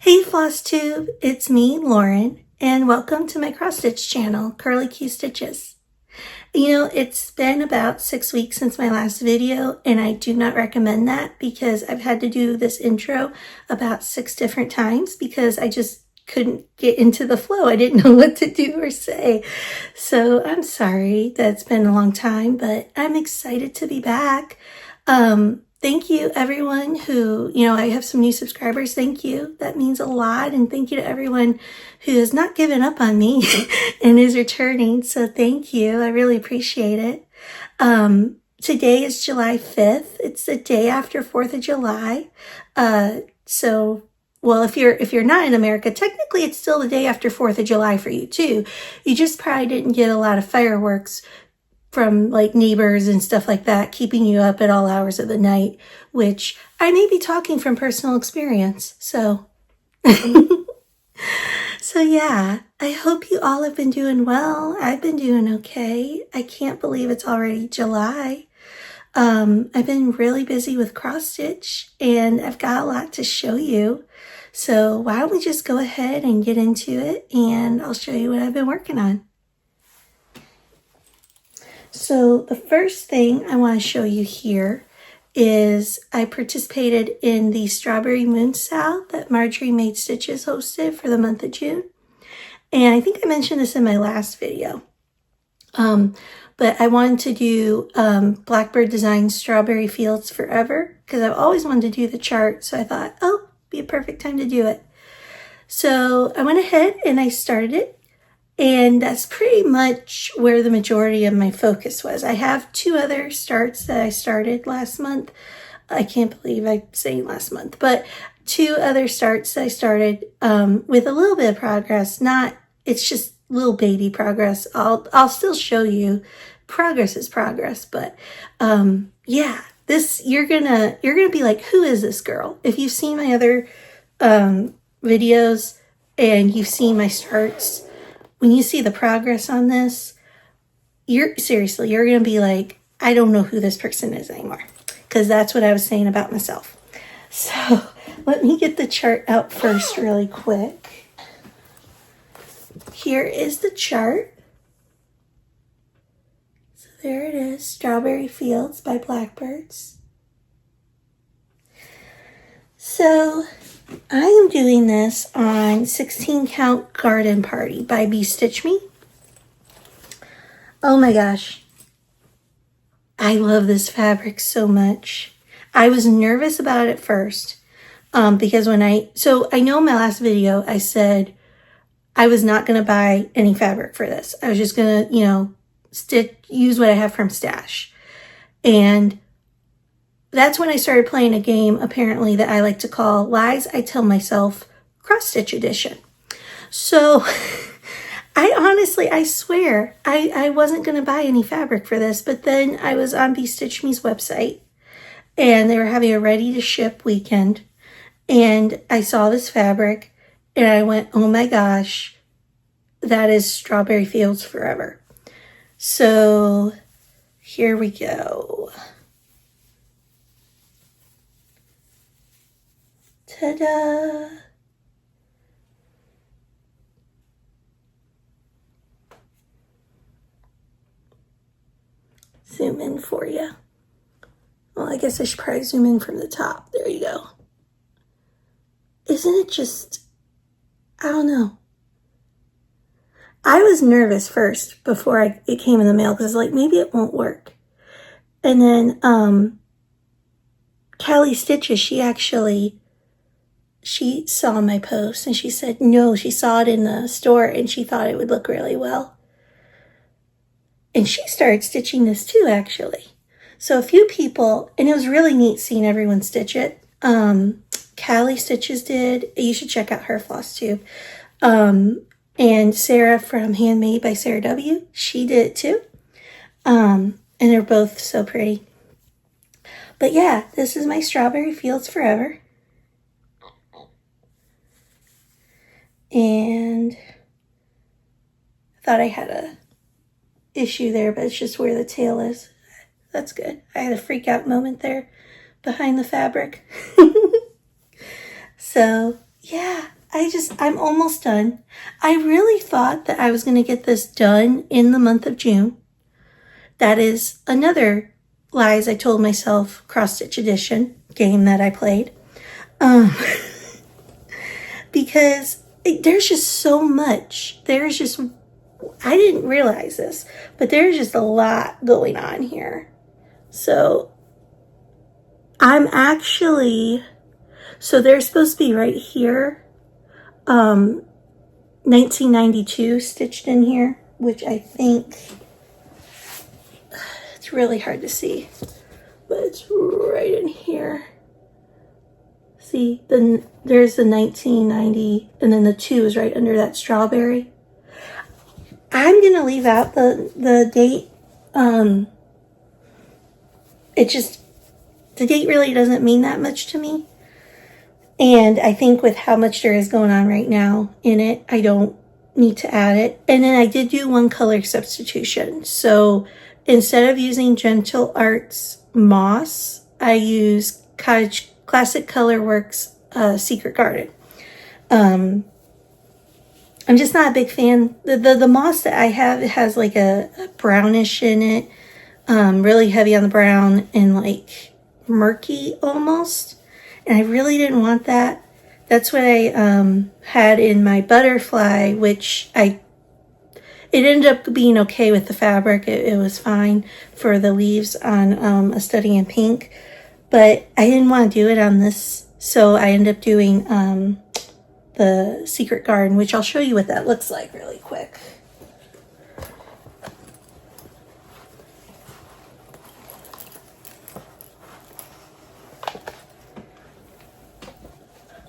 Hey Flosstube, it's me, Lauren, and welcome to my cross stitch channel, Curly Q Stitches. You know, it's been about 6 weeks since my last video, and I do not recommend that because I've had to do this intro about 6 different times because I just couldn't get into the flow. I didn't know what to do or say. So I'm sorry that it's been a long time, but I'm excited to be back. Thank you everyone who, I have some new subscribers. Thank you. That means a lot. And thank you to everyone who has not given up on me and is returning. So thank you. I really appreciate it. Today is July 5th. It's the day after 4th of July. Well, if you're not in America, technically it's still the day after 4th of July for you too. You just probably didn't get a lot of fireworks from like neighbors and stuff like that, keeping you up at all hours of the night, which I may be talking from personal experience. So, yeah, I hope you all have been doing well. I've been doing okay. I can't believe it's already July. I've been really busy with cross stitch and I've got a lot to show you. So why don't we just go ahead and get into it and I'll show you what I've been working on. So the first thing I want to show you here is I participated in the Strawberry Moon Sal that Marjorie Made Stitches hosted for the month of June. And I think I mentioned this in my last video. But I wanted to do Blackbird Design Strawberry Fields Forever because I've always wanted to do the chart. So I thought, oh, be a perfect time to do it. So I went ahead and I started it. And that's pretty much where the majority of my focus was. I have 2 other starts that I started last month. I can't believe I'm saying last month, but 2 other starts that I started with a little bit of progress. It's just little baby progress. I'll still show you. Progress is progress, but yeah, you're gonna be like, who is this girl? If you've seen my other videos and you've seen my starts, when you see the progress on this, you're going to be like, I don't know who this person is anymore. Because that's what I was saying about myself. So let me get the chart out first really quick. Here is the chart. So there it is, Strawberry Fields by Blackbirds. So I am doing this on 16 Count Garden Party by Bee Stitch Me. Oh my gosh. I love this fabric so much. I was nervous about it at first because I know in my last video I said I was not going to buy any fabric for this. I was just going to, use what I have from Stash. And that's when I started playing a game, apparently, that I like to call Lies I Tell Myself Cross Stitch Edition. So, I swear, I wasn't going to buy any fabric for this, but then I was on Bee Stitch Me's website, and they were having a ready-to-ship weekend, and I saw this fabric, and I went, oh my gosh, that is Strawberry Fields Forever. So, here we go. Ta-da! Zoom in for you. Well, I guess I should probably zoom in from the top. There you go. Isn't it just, I don't know. I was nervous first before it came in the mail because like maybe it won't work. And then Callie Stitches, she saw my post and she said, no, she saw it in the store and she thought it would look really well. And she started stitching this too, actually. So a few people, and it was really neat seeing everyone stitch it. Callie Stitches did. You should check out her Flosstube. And Sarah from Handmade by Sarah W., she did it too. And they're both so pretty. But yeah, this is my Strawberry Fields Forever. And I thought I had a issue there, but it's just where the tail is. That's good. I had a freak out moment there behind the fabric. So yeah, I'm almost done. I really thought that I was going to get this done in the month of June. That is another lies I told myself cross stitch edition game that I played. Um, because there's just so much. I didn't realize this, but there's just a lot going on here. So so they're supposed to be right here. 1992 stitched in here, which I think it's really hard to see, but it's right in here. See, then there's the 1990, and then the 2 is right under that strawberry. I'm gonna leave out the date. The date really doesn't mean that much to me. And I think with how much there is going on right now in it, I don't need to add it. And then I did do one color substitution. So instead of using Gentle Arts Moss, I use Classic Colorworks Secret Garden. I'm just not a big fan. The moss that I have, it has like a brownish in it, really heavy on the brown and like murky almost. And I really didn't want that. That's what I had in my butterfly, which it ended up being okay with the fabric. It was fine for the leaves on a Study in Pink. But I didn't want to do it on this, so I ended up doing the Secret Garden, which I'll show you what that looks like really quick.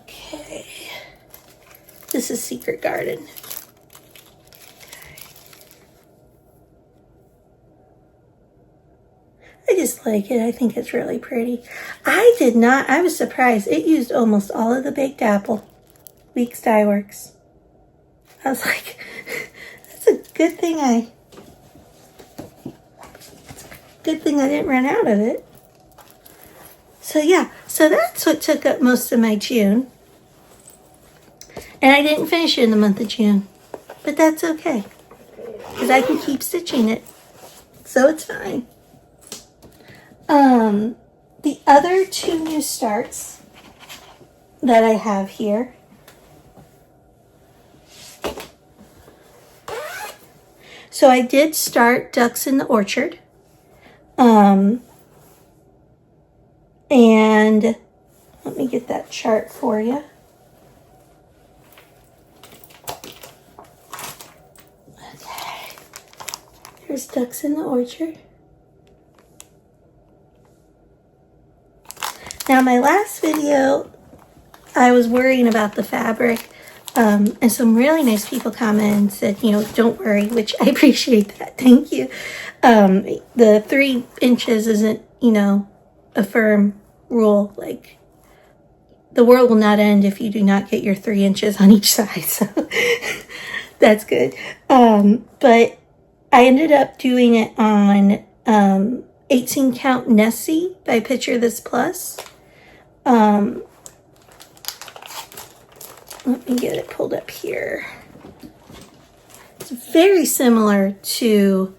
Okay, this is Secret Garden. I just like it. I think it's really pretty. I was surprised. It used almost all of the baked apple. Weeks Dye Works. I was like, that's a good thing I didn't run out of it. So yeah, so that's what took up most of my June. And I didn't finish it in the month of June. But that's okay, because I can keep stitching it. So it's fine. The other 2 new starts that I have here. So I did start Ducks in the Orchard. And let me get that chart for you. Okay. There's Ducks in the Orchard. Now, my last video, I was worrying about the fabric, and some really nice people commented and said, don't worry, which I appreciate that. Thank you. The 3 inches isn't, a firm rule. Like, the world will not end if you do not get your 3 inches on each side. So that's good. But I ended up doing it on 18 count Nessie by Picture This Plus. Let me get it pulled up here. It's very similar to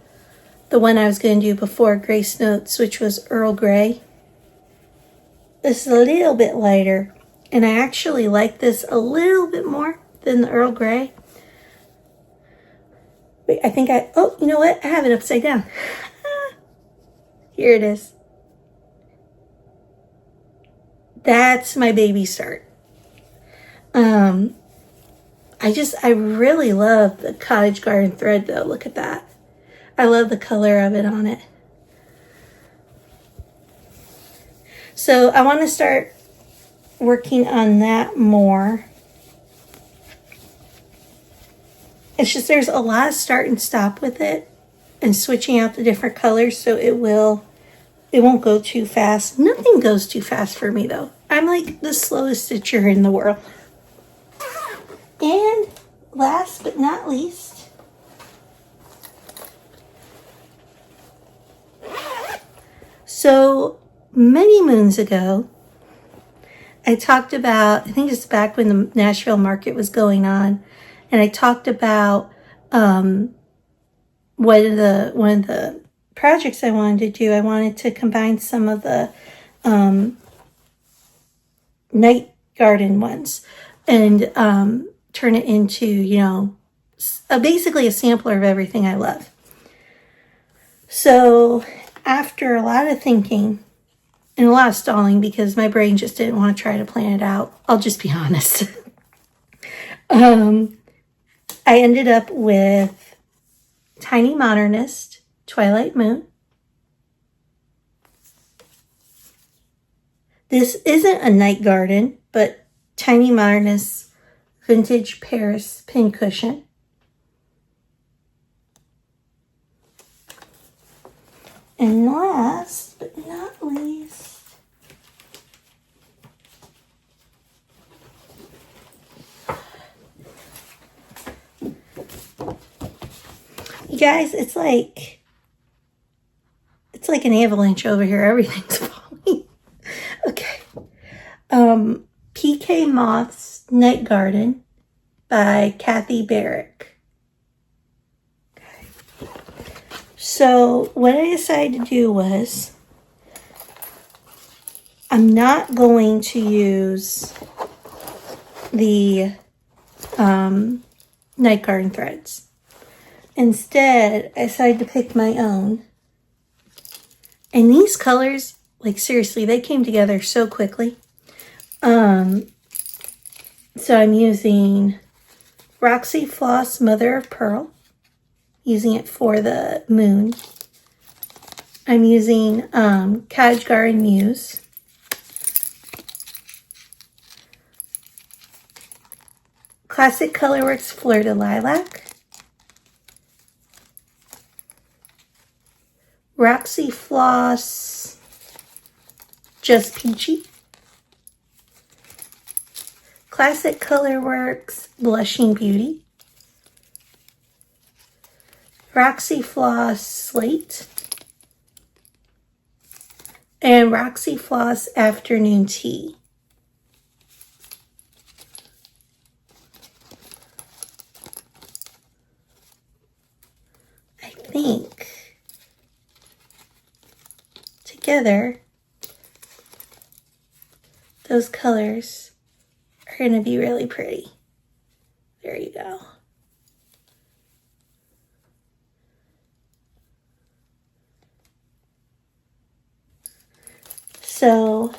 the one I was going to do before, Grace Notes, which was Earl Grey. This is a little bit lighter, and I actually like this a little bit more than the Earl Grey. Wait, oh, you know what? I have it upside down. Here it is. That's my baby start. I really love the Cottage Garden thread though. Look at that. I love the color of it on it. So I want to start working on that more. It's just there's a lot of start and stop with it and switching out the different colors, so it won't go too fast. Nothing goes too fast for me though. I'm like the slowest stitcher in the world. And last but not least, so many moons ago, I talked about, I think it's back when the Nashville market was going on, and I talked about one of the projects I wanted to do. I wanted to combine some of the night garden ones and turn it into, you know, basically a sampler of everything I love. So after a lot of thinking and a lot of stalling, because my brain just didn't want to try to plan it out, I'll just be honest. I ended up with Tiny Modernist Twilight Moon. This isn't a night garden, but Tiny Modernist Vintage Paris Pincushion. And last but not least, you guys, it's like an avalanche over here. Everything's falling. Okay. PK Moth's Night Garden by Kathy Barrick. Okay. So what I decided to do was, I'm not going to use the Night Garden threads. Instead, I decided to pick my own. And these colors, like seriously, they came together so quickly. So I'm using Roxy Floss Mother of Pearl, using it for the moon. I'm using Kataring Garden Muse. Classic Colorworks Fleur de Lilac. Roxy Floss Just Peachy. Classic Colorworks Blushing Beauty. Roxy Floss Slate. And Roxy Floss Afternoon Tea. I think together those colors are going to be really pretty. There you go. So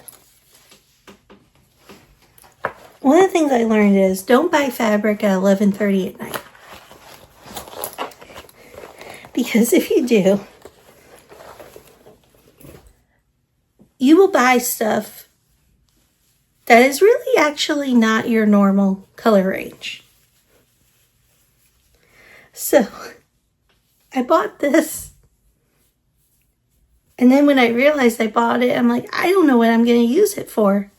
one of the things I learned is don't buy fabric at 11:30 at night. Because if you do, you will buy stuff that is really actually not your normal color range. So I bought this. And then when I realized I bought it, I'm like, I don't know what I'm going to use it for.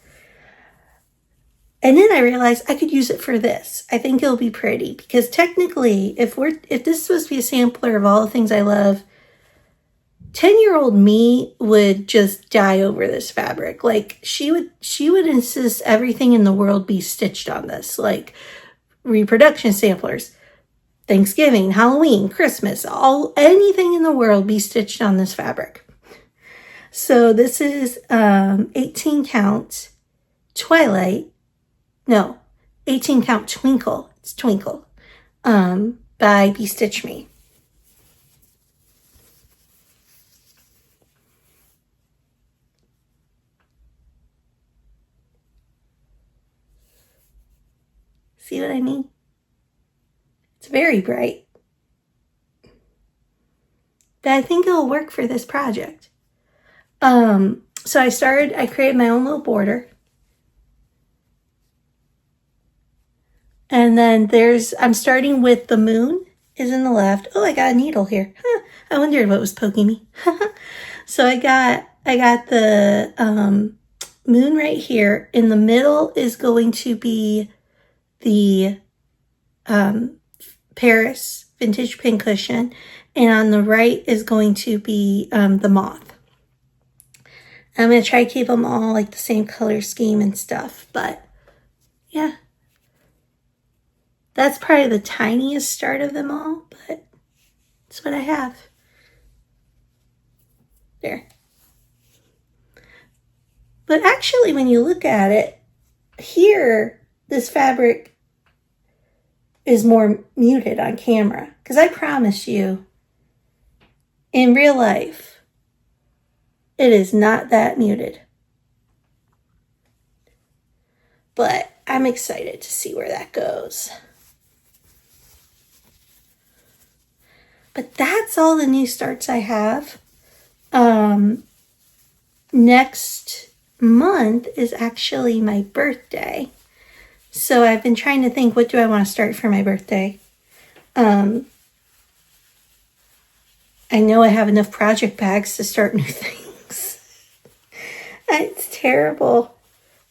And then I realized I could use it for this. I think it'll be pretty because technically, if this was to be a sampler of all the things I love, 10-year-old me would just die over this fabric. Like she would insist everything in the world be stitched on this, like reproduction samplers, Thanksgiving, Halloween, Christmas, anything in the world be stitched on this fabric. So this is 18 count Twilight. No, 18 count Twinkle. It's Twinkle by Be Stitch Me. See what I mean? It's very bright. But I think it'll work for this project. So I created my own little border. And then I'm starting with the moon is in the left. Oh, I got a needle here. Huh, I wondered what was poking me. So I got the moon right here. In the middle is going to be the Paris Vintage Pincushion. And on the right is going to be the moth. I'm going to try to keep them all like the same color scheme and stuff, but yeah. That's probably the tiniest start of them all, but it's what I have. There. But actually, when you look at it, here, this fabric is more muted on camera. Because I promise you, in real life, it is not that muted. But I'm excited to see where that goes. But that's all the new starts I have. Next month is actually my birthday. So I've been trying to think, what do I want to start for my birthday? I know I have enough project bags to start new things. It's terrible.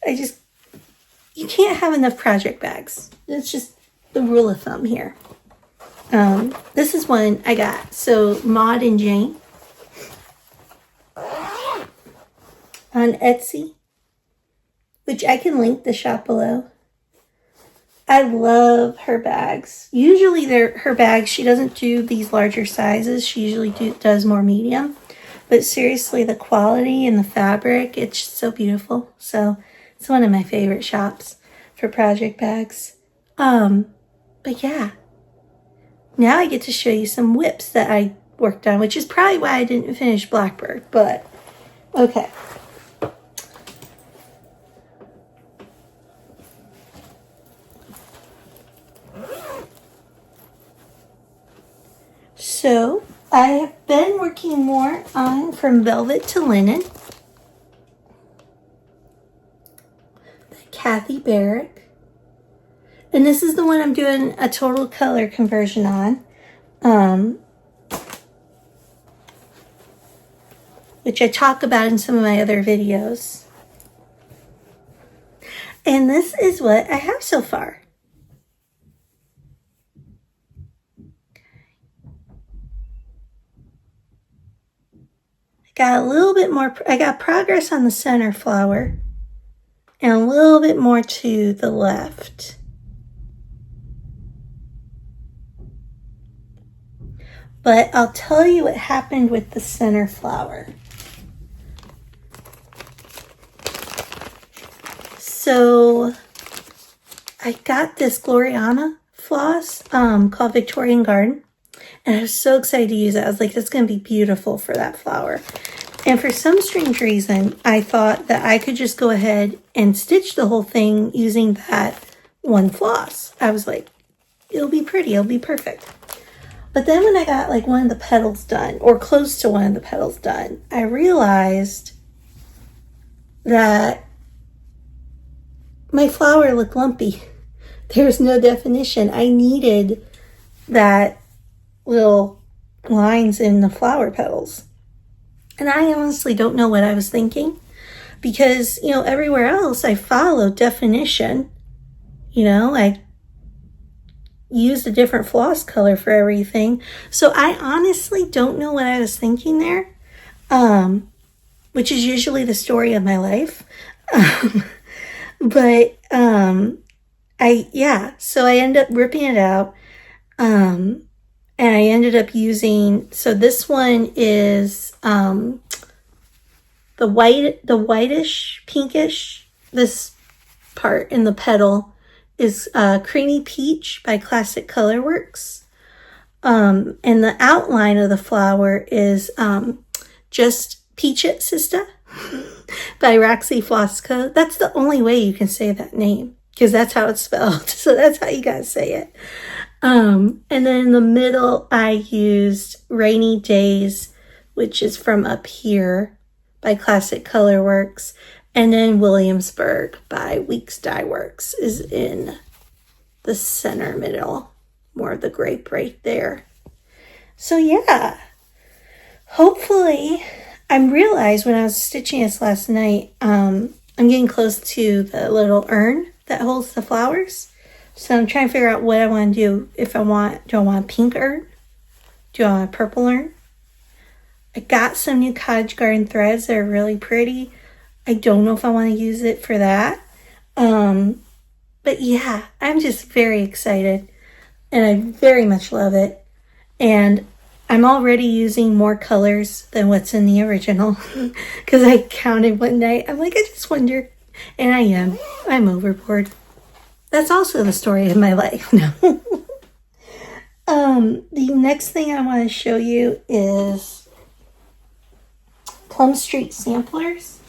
You can't have enough project bags. It's just the rule of thumb here. This is one I got. So Maud and Jane on Etsy, which I can link the shop below. I love her bags. Usually her bags, she doesn't do these larger sizes. She usually does more medium. But seriously, the quality and the fabric, it's so beautiful. So it's one of my favorite shops for project bags. But yeah. Now I get to show you some whips that I worked on, which is probably why I didn't finish Blackbird, but okay. So I have been working more on From Velvet to Linen. Kathy Barrick. And this is the one I'm doing a total color conversion on. Which I talk about in some of my other videos. And this is what I have so far. I got a little bit more, I got progress on the center flower. And a little bit more to the left. But I'll tell you what happened with the center flower. So I got this Gloriana floss called Victorian Garden. And I was so excited to use it. I was like, it's going to be beautiful for that flower. And for some strange reason, I thought that I could just go ahead and stitch the whole thing using that one floss. I was like, it'll be pretty. It'll be perfect. But then when I got like one of the petals done, or close to one of the petals done, I realized that my flower looked lumpy. There was no definition. I needed that little lines in the flower petals. And I honestly don't know what I was thinking. Because, you know, everywhere else I follow definition. You know, I used a different floss color for everything. So I honestly don't know what I was thinking there. Which is usually the story of my life. So I ended up ripping it out. And I ended up using, so this one is the whitish, pinkish, this part in the petal is Creamy Peach by Classic Colorworks. And the outline of the flower is just Peach It Sista by Roxy Flosstube. That's the only way you can say that name, because that's how it's spelled. So that's how you gotta say it. And then in the middle, I used Rainy Days, which is from Up Here by Classic Colorworks. And then Williamsburg by Weeks Dye Works is in the center middle, more of the grape right there. So yeah, hopefully, I realized when I was stitching this last night, I'm getting close to the little urn that holds the flowers. So I'm trying to figure out what I want to do. Do I want a pink urn? Do I want a purple urn? I got some new Cottage Garden threads that are really pretty. I don't know if I want to use it for that. But yeah, I'm just very excited and I very much love it. And I'm already using more colors than what's in the original because I counted one night. I'm like, I just wonder. And I am. I'm overboard. That's also the story of my life. No. The next thing I want to show you is Plum Street samplers.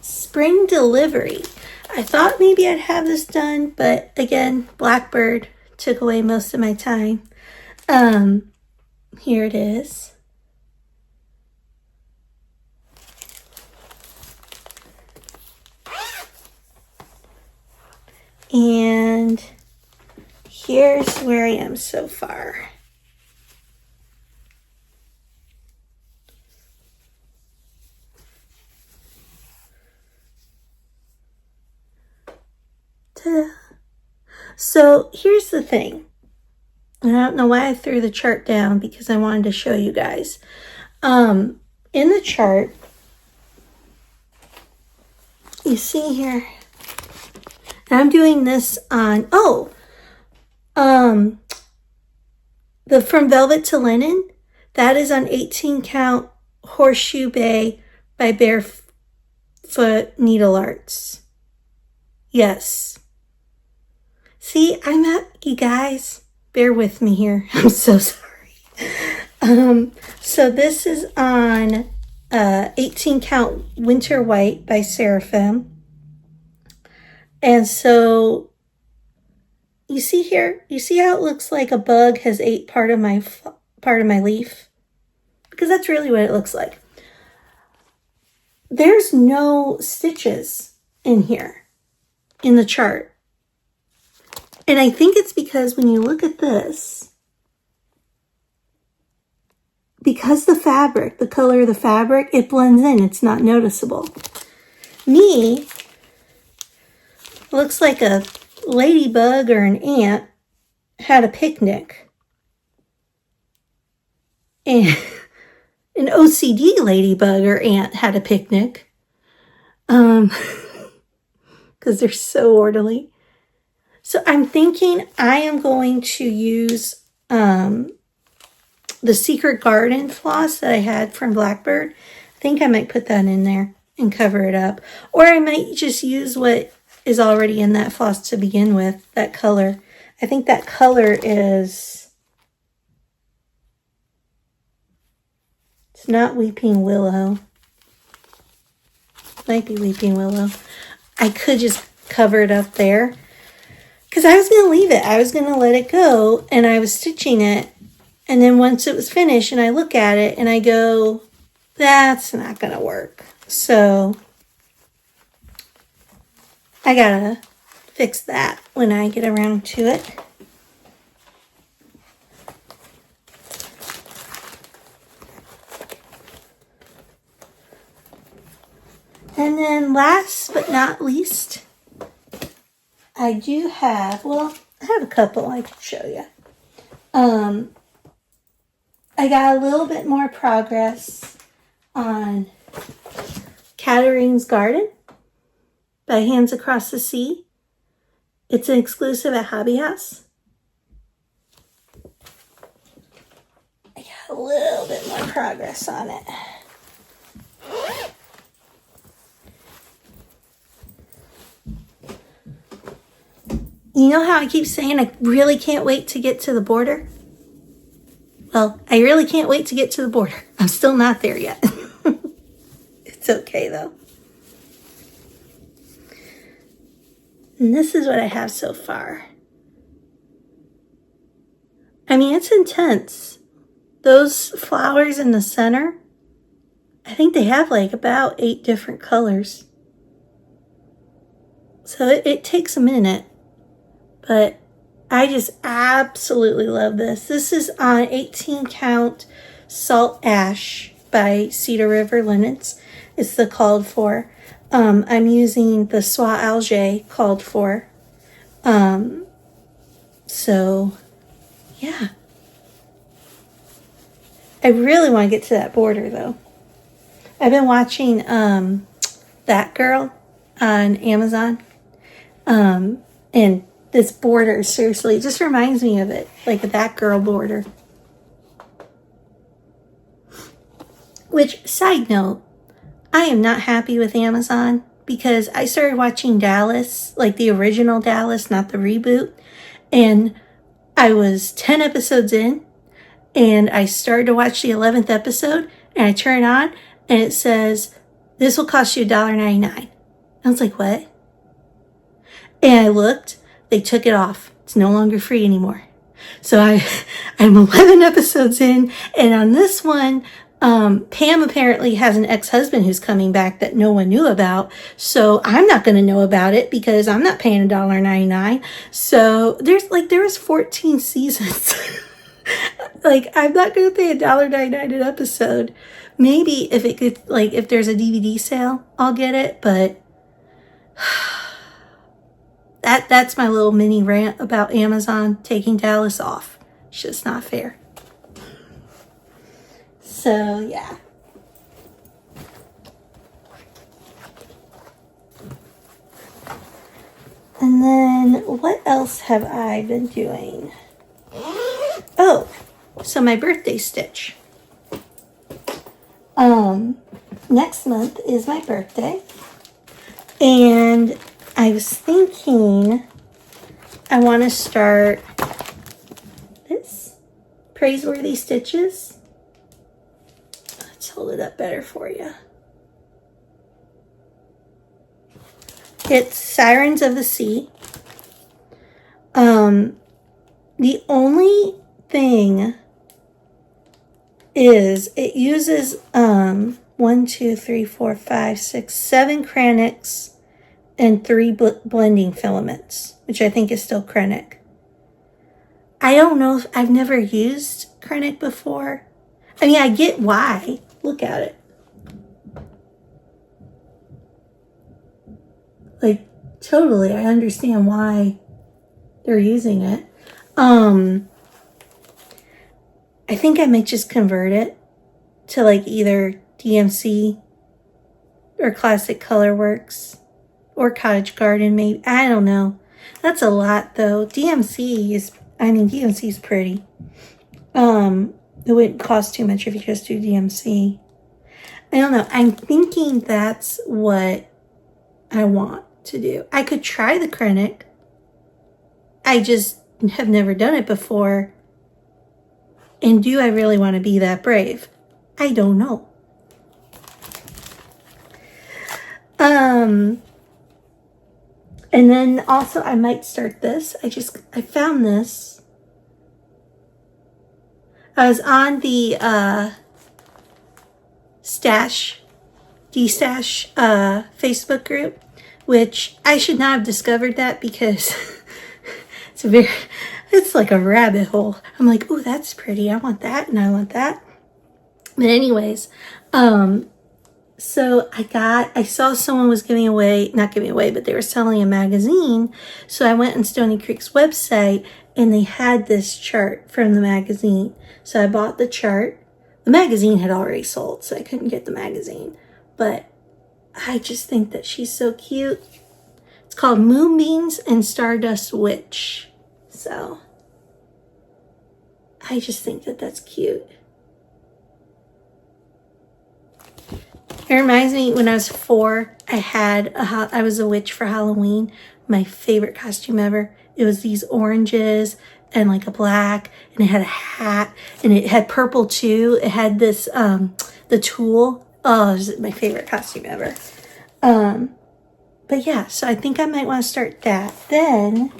Spring delivery. I thought maybe I'd have this done, but again, Blackbird took away most of my time. Here it is. And here's where I am so far. Ta-da. So here's the thing. I don't know why I threw the chart down because I wanted to show you guys. In the chart, you see here, and I'm doing this on, the From Velvet to Linen, that is on 18 count Horseshoe Bay by Barefoot Needle Arts. Yes. See, you guys, bear with me here. I'm so sorry. So this is on 18 count Winter White by Seraphim. And so you see here, you see how it looks like a bug has ate part of my leaf? Because that's really what it looks like. There's no stitches in here in the chart. And I think it's because when you look at this, because the fabric, the color of the fabric, it blends in. It's not noticeable. Me, looks like a ladybug or an ant had a picnic. And an OCD ladybug or ant had a picnic. Because they're so orderly. So I'm thinking I am going to use the Secret Garden floss that I had from Blackbird. I think I might put that in there and cover it up. Or I might just use what is already in that floss to begin with, that color. I think that color is, it's not Weeping Willow. Might be Weeping Willow. I could just cover it up there. Because I was going to leave it. I was going to let it go. And I was stitching it. And then once it was finished and I look at it and I go, that's not going to work. So I got to fix that when I get around to it. And then last but not least, I do have, well, I have a couple I can show you. I got a little bit more progress on Kataring Garden by Hands Across the Sea. It's an exclusive at Hobby House. I got a little bit more progress on it. You know how I keep saying I really can't wait to get to the border? Well, I really can't wait to get to the border. I'm still not there yet. It's okay though. And this is what I have so far. I mean, it's intense. Those flowers in the center, I think they have like about 8 different colors. So it takes a minute. But I just absolutely love this. This is on 18 count Salt Ash by Cedar River Linens. It's the called for. I'm using the Soie Alger called for. So, yeah. I really want to get to that border though. I've been watching That Girl on Amazon. And this border, seriously, just reminds me of it. Like That Girl border. Which, side note, I am not happy with Amazon because I started watching Dallas, like the original Dallas, not the reboot. And I was 10 episodes in and I started to watch the 11th episode and I turn it on and it says, this will cost you $1.99. I was like, what? And I looked, they took it off. It's no longer free anymore. So I'm 11 episodes in, and on this one, Pam apparently has an ex-husband who's coming back that no one knew about. So I'm not going to know about it because I'm not paying $1.99. So there was 14 seasons. Like, I'm not going to pay $1.99 an episode. Maybe if it could, like, if there's a DVD sale, I'll get it, but that's my little mini rant about Amazon taking Dallas off. It's just not fair. So, yeah. And then, what else have I been doing? Oh, so my birthday stitch. Next month is my birthday. And I was thinking I want to start this Praiseworthy Stitches. Let's hold it up better for you. It's Sirens of the Sea. The only thing is it uses 7 Kranix and 3 blending filaments, which I think is still Kranix. I don't know if I've never used Kranix before. I mean, I get why. Look at it. Like, totally, I understand why they're using it. I think I might just convert it to like either DMC or Classic Colorworks or Cottage Garden, maybe. I don't know. That's a lot though. DMC is pretty. It wouldn't cost too much if you just do DMC. I don't know. I'm thinking that's what I want to do. I could try the Kranix. I just have never done it before. And do I really want to be that brave? I don't know. And then also I might start this. I found this. I was on the D-Stash Facebook group, which I should not have discovered that because it's like a rabbit hole. I'm like, oh, that's pretty. I want that and I want that. But anyways, so I saw someone was not giving away, but they were selling a magazine. So I went on Stony Creek's website and they had this chart from the magazine. So I bought the chart. The magazine had already sold, so I couldn't get the magazine. But I just think that she's so cute. It's called Moonbeams and Stardust Witch. So I just think that that's cute. It reminds me when I was 4, I was a witch for Halloween. My favorite costume ever. It was these oranges and like a black, and it had a hat, and it had purple too. It had this, the tulle. Oh, it was my favorite costume ever. But yeah, so I think I might want to start that. Then,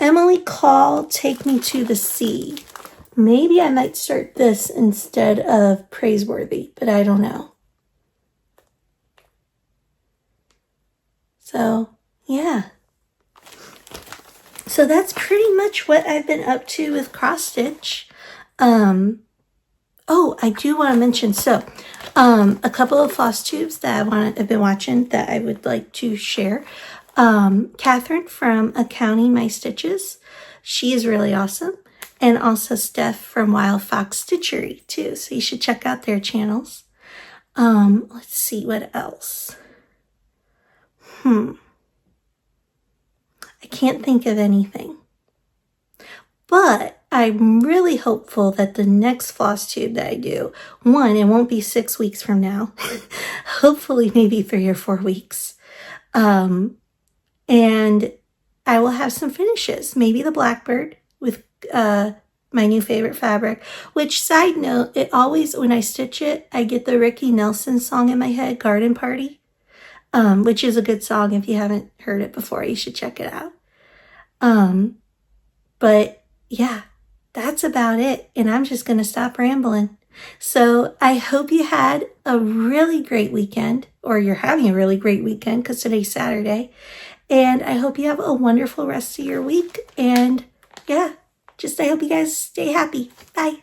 Emily Call, Take Me to the Sea. Maybe I might start this instead of Praiseworthy, but I don't know. So, yeah. So that's pretty much what I've been up to with cross stitch. Oh, I do want to mention, a couple of Flosstubes that I've been watching that I would like to share. Catherine from Accounting My Stitches. She is really awesome. and also Steph from Wild Fox Stitchery too. So you should check out their channels. Let's see what else. I can't think of anything. But I'm really hopeful that the next floss tube that I do, one, it won't be 6 weeks from now. Hopefully maybe 3 or 4 weeks. And I will have some finishes. Maybe the blackbird with my new favorite fabric. Which, side note, it always, when I stitch it, I get the Ricky Nelson song in my head, Garden Party. Which is a good song. If you haven't heard it before, you should check it out. But yeah, that's about it. And I'm just going to stop rambling. So I hope you had a really great weekend, or you're having a really great weekend because today's Saturday. And I hope you have a wonderful rest of your week. And yeah, I hope you guys stay happy. Bye.